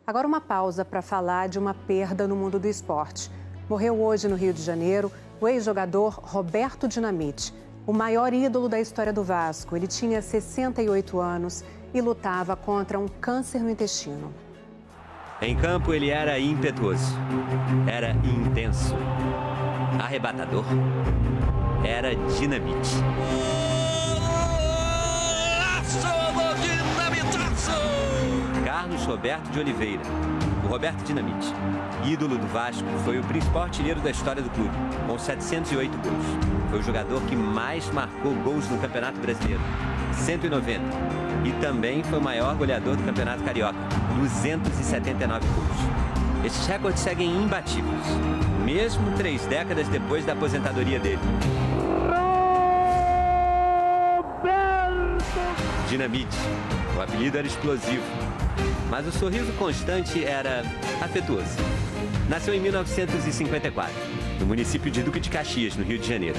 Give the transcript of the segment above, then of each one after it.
Agora uma pausa para falar de uma perda no mundo do esporte. Morreu hoje no Rio de Janeiro o ex-jogador Roberto Dinamite, o maior ídolo da história do Vasco. Ele tinha 68 anos e lutava contra um câncer no intestino. Em campo ele era impetuoso, era intenso, arrebatador, era dinamite. Carlos Roberto de Oliveira, o Roberto Dinamite, ídolo do Vasco, foi o principal artilheiro da história do clube, com 708 gols. Foi o jogador que mais marcou gols no Campeonato Brasileiro, 190. E também foi o maior goleador do Campeonato Carioca, 279 gols. Esses recordes seguem imbatíveis, mesmo 3 décadas depois da aposentadoria dele. Dinamite, o apelido era explosivo, mas o sorriso constante era afetuoso. Nasceu em 1954, no município de Duque de Caxias, no Rio de Janeiro.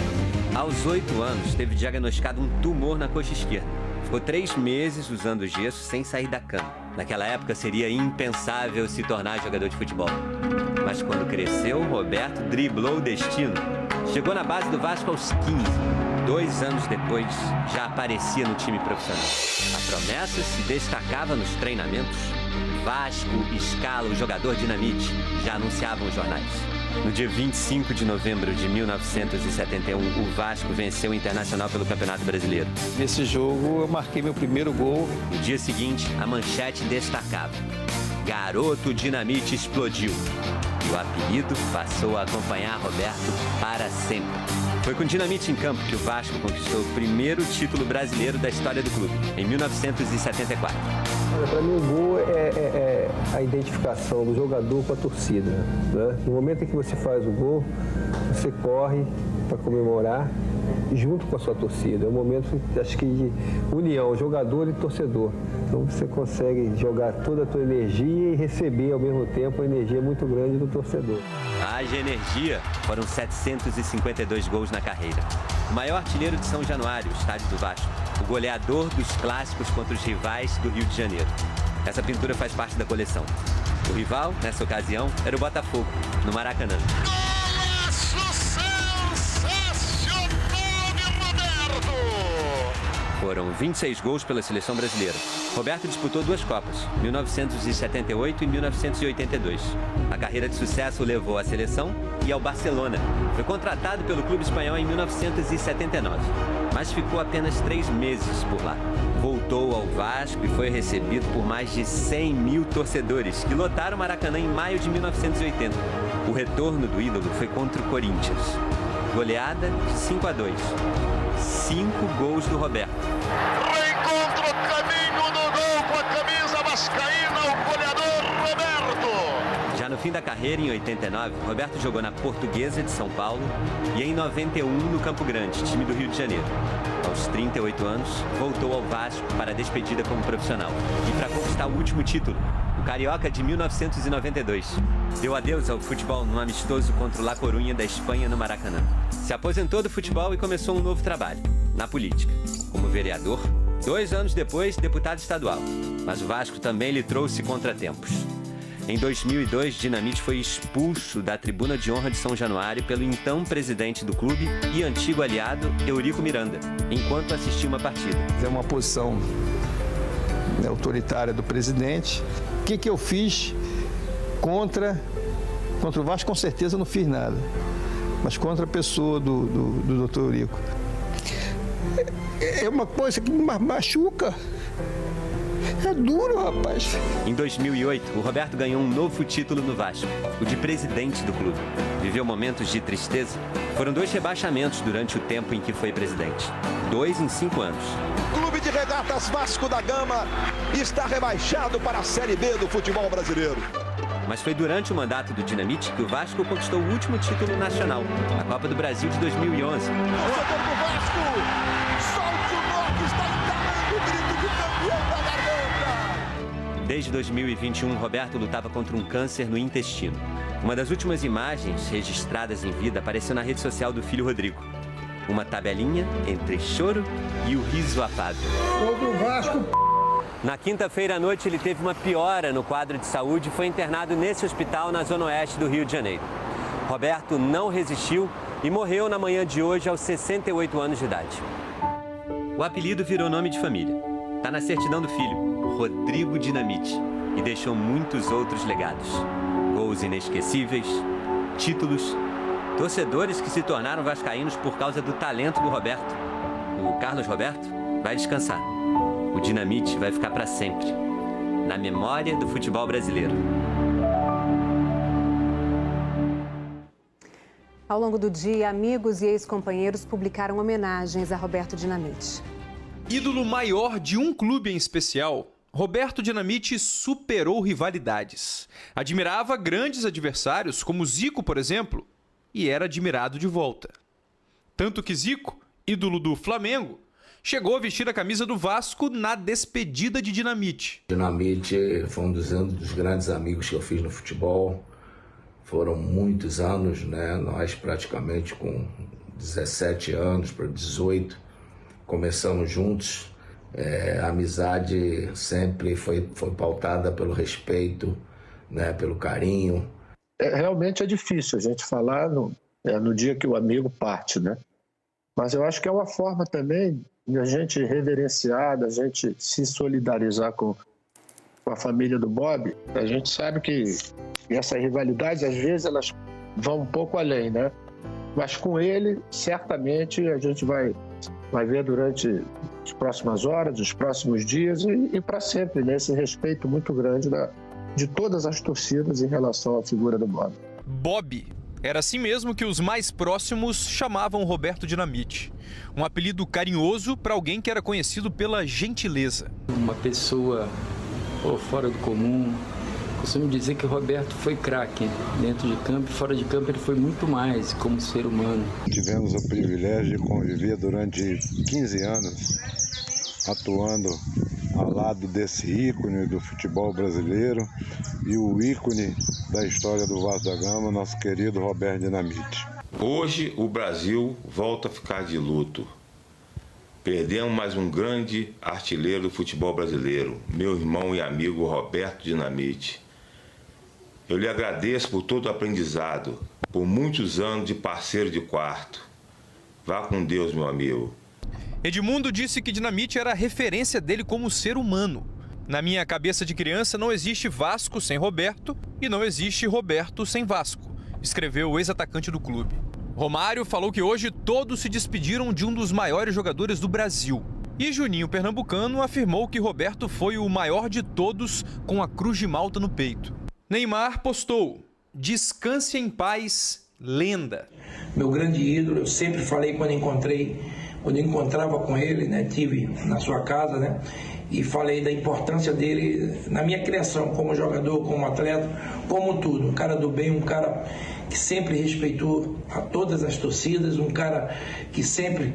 Aos 8 anos, teve diagnosticado um tumor na coxa esquerda. Ficou 3 meses usando gesso sem sair da cama. Naquela época seria impensável se tornar jogador de futebol. Mas quando cresceu, Roberto driblou o destino. Chegou na base do Vasco aos 15. 2 anos depois, já aparecia no time profissional. A promessa se destacava nos treinamentos. Vasco escala o jogador Dinamite, já anunciavam os jornais. No dia 25 de novembro de 1971, o Vasco venceu o Internacional pelo Campeonato Brasileiro. Nesse jogo, eu marquei meu primeiro gol. No dia seguinte, a manchete destacava: Garoto Dinamite explodiu. E o apelido passou a acompanhar Roberto para sempre. Foi com Dinamite em campo que o Vasco conquistou o primeiro título brasileiro da história do clube, em 1974. Para mim, o gol é a identificação do jogador com a torcida, né? No momento em que você faz o gol, você corre para comemorar junto com a sua torcida. É um momento, acho que, de união, jogador e torcedor. Então você consegue jogar toda a tua energia e receber ao mesmo tempo a energia muito grande do torcedor. Haja energia, foram 752 gols na carreira. O maior artilheiro de São Januário, o estádio do Vasco. O goleador dos clássicos contra os rivais do Rio de Janeiro. Essa pintura faz parte da coleção. O rival, nessa ocasião, era o Botafogo, no Maracanã. Foram 26 gols pela seleção brasileira. Roberto disputou 2 Copas, 1978 e 1982. A carreira de sucesso o levou à seleção e ao Barcelona. Foi contratado pelo clube espanhol em 1979, mas ficou apenas 3 meses por lá. Voltou ao Vasco e foi recebido por mais de 100 mil torcedores, que lotaram o Maracanã em maio de 1980. O retorno do ídolo foi contra o Corinthians. Goleada de 5-2. 5 gols do Roberto. Reencontro, caminho do gol com a camisa vascaína, o goleador Roberto. Já no fim da carreira, em 89, Roberto jogou na Portuguesa de São Paulo e em 91 no Campo Grande, time do Rio de Janeiro. Aos 38 anos, voltou ao Vasco para a despedida como profissional e para conquistar o último título, o Carioca de 1992. Deu adeus ao futebol num amistoso contra o La Coruña da Espanha no Maracanã. Se aposentou do futebol e começou um novo trabalho, na política, como vereador. 2 anos depois, deputado estadual. Mas o Vasco também lhe trouxe contratempos. Em 2002, Dinamite foi expulso da tribuna de honra de São Januário pelo então presidente do clube e antigo aliado Eurico Miranda, enquanto assistia uma partida. É uma posição autoritária do presidente. O que eu fiz contra o Vasco? Com certeza não fiz nada. Mas contra a pessoa do Dr. Eurico. É uma coisa que me machuca. É duro, rapaz. Em 2008, o Roberto ganhou um novo título no Vasco, o de presidente do clube. Viveu momentos de tristeza. Foram 2 rebaixamentos durante o tempo em que foi presidente. 2 em 5 anos. Clube de Regatas Vasco da Gama está rebaixado para a Série B do futebol brasileiro. Mas foi durante o mandato do Dinamite que o Vasco conquistou o último título nacional, a Copa do Brasil de 2011. Torcedor do Vasco, solte o nome, está entalando o grito de campeão da garganta. Desde 2021, Roberto lutava contra um câncer no intestino. Uma das últimas imagens registradas em vida apareceu na rede social do filho Rodrigo. Uma tabelinha entre choro e o riso afável. Sou do Vasco, Na quinta-feira à noite, ele teve uma piora no quadro de saúde e foi internado nesse hospital na zona oeste do Rio de Janeiro. Roberto não resistiu e morreu na manhã de hoje aos 68 anos de idade. O apelido virou nome de família. Está na certidão do filho, Rodrigo Dinamite, e deixou muitos outros legados. Gols inesquecíveis, títulos, torcedores que se tornaram vascaínos por causa do talento do Roberto. O Carlos Roberto vai descansar. O Dinamite vai ficar para sempre na memória do futebol brasileiro. Ao longo do dia, amigos e ex-companheiros publicaram homenagens a Roberto Dinamite. Ídolo maior de um clube em especial, Roberto Dinamite superou rivalidades. Admirava grandes adversários, como Zico, por exemplo, e era admirado de volta. Tanto que Zico, ídolo do Flamengo, chegou a vestir a camisa do Vasco na despedida de Dinamite. Dinamite foi um dos grandes amigos que eu fiz no futebol. Foram muitos anos, né? Nós praticamente com 17 anos para 18, começamos juntos. A amizade sempre foi pautada pelo respeito, né? Pelo carinho. Realmente é difícil a gente falar no dia que o amigo parte, né? Mas eu acho que é uma forma também de a gente reverenciar, da gente se solidarizar com a família do Bob. A gente sabe que essas rivalidades, às vezes, elas vão um pouco além, né? Mas com ele, certamente, a gente vai ver durante as próximas horas, os próximos dias e para sempre, né? Esse respeito muito grande de todas as torcidas em relação à figura do Bob. Bob era assim mesmo que os mais próximos chamavam Roberto Dinamite. Um apelido carinhoso para alguém que era conhecido pela gentileza. Uma pessoa fora do comum. Costumo dizer que o Roberto foi craque dentro de campo e fora de campo ele foi muito mais como ser humano. Tivemos o privilégio de conviver durante 15 anos atuando ao lado desse ícone do futebol brasileiro e o ícone da história do Vasco da Gama, nosso querido Roberto Dinamite. Hoje o Brasil volta a ficar de luto. Perdemos mais um grande artilheiro do futebol brasileiro, meu irmão e amigo Roberto Dinamite. Eu lhe agradeço por todo o aprendizado, por muitos anos de parceiro de quarto. Vá com Deus, meu amigo. Edmundo disse que Dinamite era a referência dele como ser humano. Na minha cabeça de criança não existe Vasco sem Roberto e não existe Roberto sem Vasco, escreveu o ex-atacante do clube. Romário falou que hoje todos se despediram de um dos maiores jogadores do Brasil. E Juninho Pernambucano afirmou que Roberto foi o maior de todos com a Cruz de Malta no peito. Neymar postou: descanse em paz, lenda. Meu grande ídolo, eu sempre falei quando encontrava com ele, né, tive na sua casa, né, e falei da importância dele na minha criação como jogador, como atleta, como tudo. Um cara do bem, um cara que sempre respeitou a todas as torcidas, um cara que sempre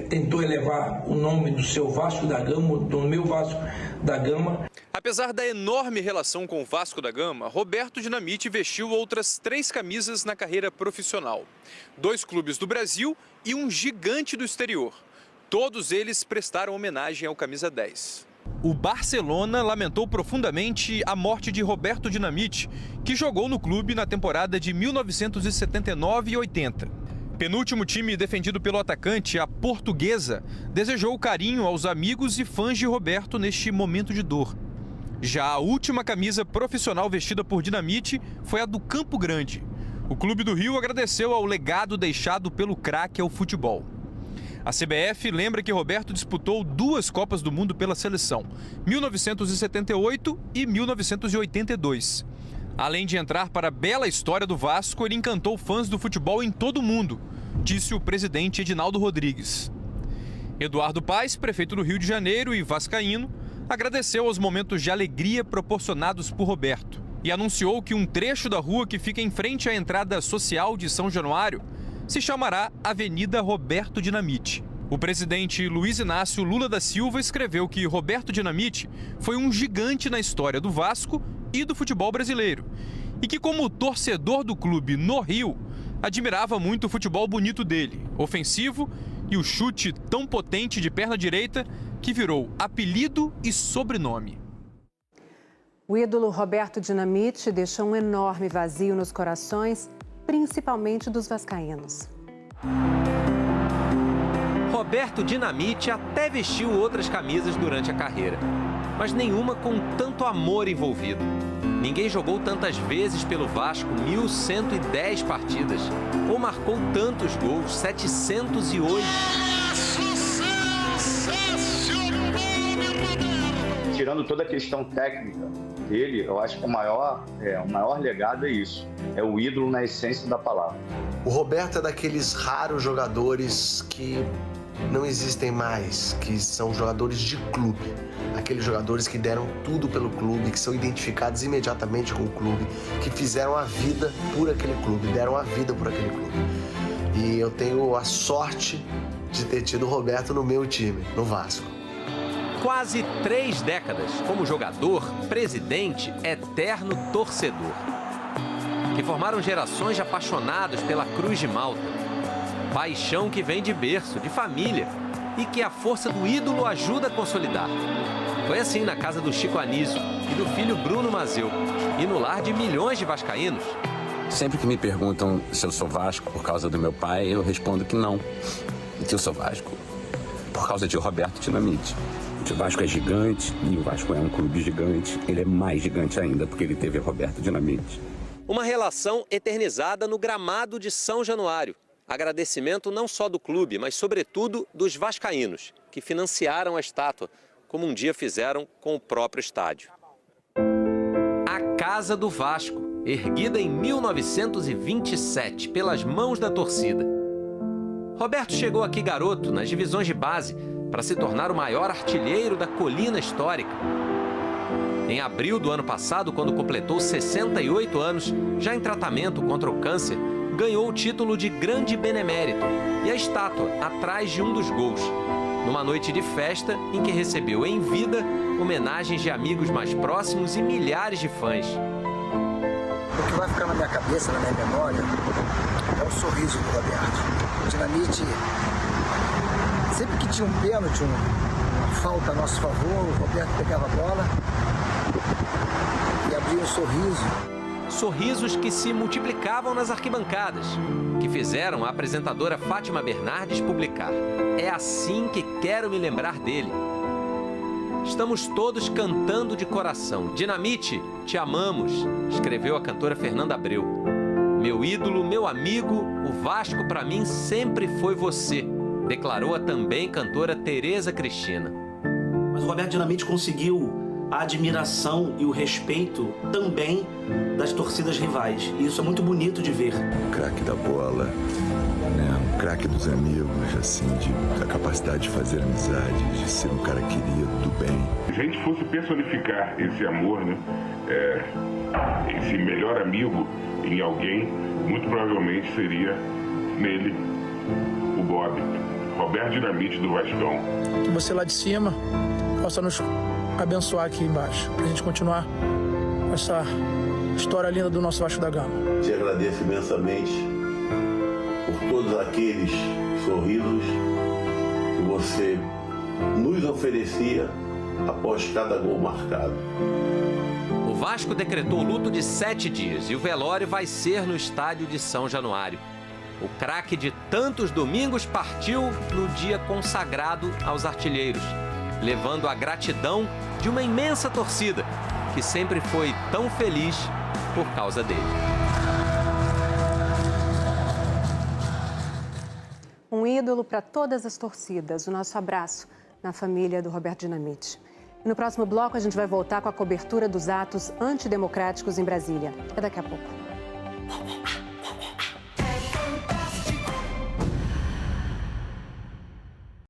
tentou elevar o nome do seu Vasco da Gama, do meu Vasco da Gama. Apesar da enorme relação com o Vasco da Gama, Roberto Dinamite vestiu outras 3 camisas na carreira profissional. 2 clubes do Brasil e um gigante do exterior. Todos eles prestaram homenagem ao camisa 10. O Barcelona lamentou profundamente a morte de Roberto Dinamite, que jogou no clube na temporada de 1979 e 80. Penúltimo time defendido pelo atacante, a Portuguesa, desejou carinho aos amigos e fãs de Roberto neste momento de dor. Já a última camisa profissional vestida por Dinamite foi a do Campo Grande. O clube do Rio agradeceu ao legado deixado pelo craque ao futebol. A CBF lembra que Roberto disputou 2 Copas do Mundo pela seleção, 1978 e 1982. Além de entrar para a bela história do Vasco, ele encantou fãs do futebol em todo o mundo, disse o presidente Edinaldo Rodrigues. Eduardo Paes, prefeito do Rio de Janeiro e vascaíno, agradeceu aos momentos de alegria proporcionados por Roberto e anunciou que um trecho da rua que fica em frente à entrada social de São Januário se chamará Avenida Roberto Dinamite. O presidente Luiz Inácio Lula da Silva escreveu que Roberto Dinamite foi um gigante na história do Vasco e do futebol brasileiro e que, como torcedor do clube no Rio, admirava muito o futebol bonito dele, ofensivo, e o chute tão potente de perna direita que virou apelido e sobrenome. O ídolo Roberto Dinamite deixou um enorme vazio nos corações, principalmente dos vascaínos. Roberto Dinamite até vestiu outras camisas durante a carreira, mas nenhuma com tanto amor envolvido. Ninguém jogou tantas vezes pelo Vasco, 1.110 partidas, ou marcou tantos gols, 708. Tirando toda a questão técnica dele, eu acho que o maior legado é isso. É o ídolo na essência da palavra. O Roberto é daqueles raros jogadores que não existem mais, que são jogadores de clube. Aqueles jogadores que deram tudo pelo clube, que são identificados imediatamente com o clube, que fizeram a vida por aquele clube, deram a vida por aquele clube. E eu tenho a sorte de ter tido o Roberto no meu time, no Vasco. Quase 3 décadas como jogador, presidente, eterno torcedor. Que formaram gerações de apaixonados pela Cruz de Malta. Paixão que vem de berço, de família, e que a força do ídolo ajuda a consolidar. Foi assim na casa do Chico Anísio e do filho Bruno Mazeu, e no lar de milhões de vascaínos. Sempre que me perguntam se eu sou Vasco por causa do meu pai, eu respondo que não, que eu sou Vasco por causa de Roberto Dinamite. O Vasco é gigante e o Vasco é um clube gigante. Ele é mais gigante ainda porque ele teve Roberto Dinamite. Uma relação eternizada no gramado de São Januário. Agradecimento não só do clube, mas sobretudo dos vascaínos, que financiaram a estátua, como um dia fizeram com o próprio estádio. A Casa do Vasco, erguida em 1927 pelas mãos da torcida. Roberto chegou aqui garoto, nas divisões de base, para se tornar o maior artilheiro da colina histórica. Em abril do ano passado, quando completou 68 anos, já em tratamento contra o câncer, ganhou o título de grande benemérito e a estátua atrás de um dos gols, numa noite de festa em que recebeu em vida homenagens de amigos mais próximos e milhares de fãs. O que vai ficar na minha cabeça, na minha memória, é o sorriso do Roberto. O Dinamite, sempre que tinha um pênalti, uma falta a nosso favor, o Roberto pegava a bola e abria um sorriso. Sorrisos que se multiplicavam nas arquibancadas, que fizeram a apresentadora Fátima Bernardes publicar: "É assim que quero me lembrar dele." Estamos todos cantando de coração. Dinamite, te amamos, escreveu a cantora Fernanda Abreu. Meu ídolo, meu amigo, o Vasco para mim sempre foi você, declarou a também cantora Tereza Cristina. Mas o Roberto Dinamite conseguiu a admiração e o respeito também das torcidas rivais. E isso é muito bonito de ver. Um craque da bola, né? Um craque dos amigos, assim, da capacidade de fazer amizade, de ser um cara querido, do bem. Se a gente fosse personificar esse amor, né? Esse melhor amigo em alguém, muito provavelmente seria nele, o Bob, Roberto Dinamite do Vascão. Que você lá de cima possa nos abençoar aqui embaixo, pra gente continuar com essa história linda do nosso Vasco da Gama. Te agradeço imensamente por todos aqueles sorrisos que você nos oferecia após cada gol marcado. O Vasco decretou luto de 7 dias e o velório vai ser no estádio de São Januário. O craque de tantos domingos partiu no dia consagrado aos artilheiros, levando a gratidão de uma imensa torcida que sempre foi tão feliz por causa dele. Um ídolo para todas as torcidas. O nosso abraço na família do Roberto Dinamite. E no próximo bloco a gente vai voltar com a cobertura dos atos antidemocráticos em Brasília. É daqui a pouco.